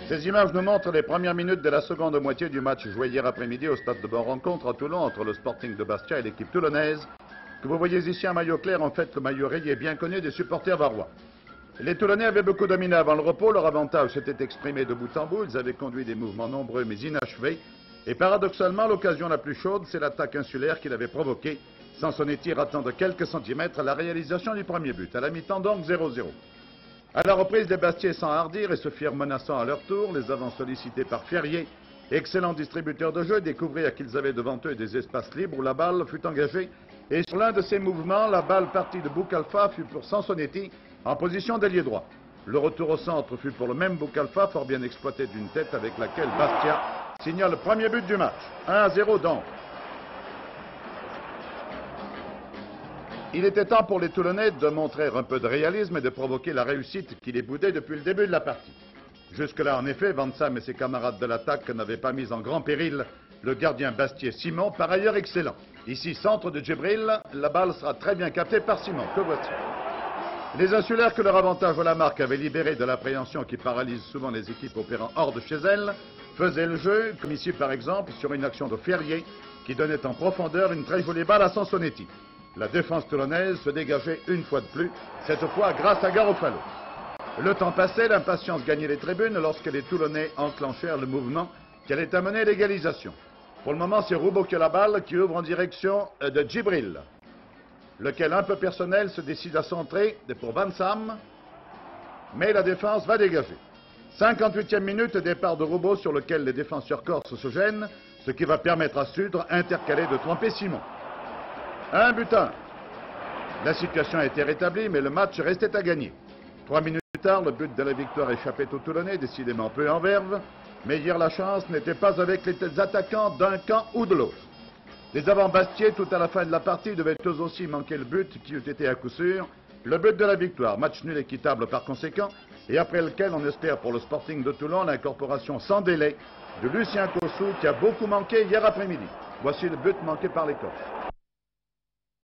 Ces images nous montrent les premières minutes de la seconde moitié du match joué hier après-midi au stade de Bonne-Rencontre à Toulon entre le Sporting de Bastia et l'équipe toulonnaise, que vous voyez ici en maillot clair, en fait le maillot rayé bien connu des supporters varois. Les Toulonnais avaient beaucoup dominé avant le repos, leur avantage s'était exprimé de bout en bout, ils avaient conduit des mouvements nombreux mais inachevés, et paradoxalement l'occasion la plus chaude, c'est l'attaque insulaire qu'il avait provoquée, Sansonetti ratant de quelques centimètres la réalisation du premier but, à la mi-temps donc 0-0. À la reprise, les Bastiais s'enhardirent et se firent menaçants à leur tour, les avants sollicités par Ferrier, excellent distributeur de jeu, découvrirent qu'ils avaient devant eux des espaces libres où la balle fut engagée, et sur l'un de ces mouvements, la balle partie de Boucalfa fut pour Sansonetti en position d'ailier droit. Le retour au centre fut pour le même Boucalfa, fort bien exploité d'une tête avec laquelle Bastia signa le premier but du match. 1-0 donc. Il était temps pour les Toulonnais de montrer un peu de réalisme et de provoquer la réussite qui les boudait depuis le début de la partie. Jusque-là, en effet, Van Sam et ses camarades de l'attaque n'avaient pas mis en grand péril le gardien Bastiais Simon, par ailleurs excellent. Ici, centre de Djibril, la balle sera très bien captée par Simon, que voici. Les insulaires que leur avantage à la marque avait libérés de l'appréhension qui paralyse souvent les équipes opérant hors de chez elles, faisaient le jeu, comme ici par exemple, sur une action de Ferrier qui donnait en profondeur une très jolie balle à Sansonetti. La défense toulonnaise se dégageait une fois de plus, cette fois grâce à Garofalo. Le temps passait, l'impatience gagnait les tribunes lorsque les Toulonnais enclenchèrent le mouvement qui allait amener l'égalisation. Pour le moment, c'est Roubaud qui a la balle, qui ouvre en direction de Djibril, lequel, un peu personnel, se décide à centrer pour Van Sam, mais la défense va dégager. 58e minute, départ de Roubaud sur lequel les défenseurs corses se gênent, ce qui va permettre à Sudre, intercalé, de tromper Simon. 1-1. La situation a été rétablie, mais le match restait à gagner. 3 minutes plus tard, le but de la victoire échappait aux Toulonnais, décidément peu en verve, mais hier la chance n'était pas avec les attaquants d'un camp ou de l'autre. Les avant-Bastiais, tout à la fin de la partie, devaient eux aussi manquer le but qui eût été à coup sûr le but de la victoire. Match nul équitable par conséquent, et après lequel on espère pour le Sporting de Toulon l'incorporation sans délai de Lucien Cossou qui a beaucoup manqué hier après-midi. Voici le but manqué par les Corses.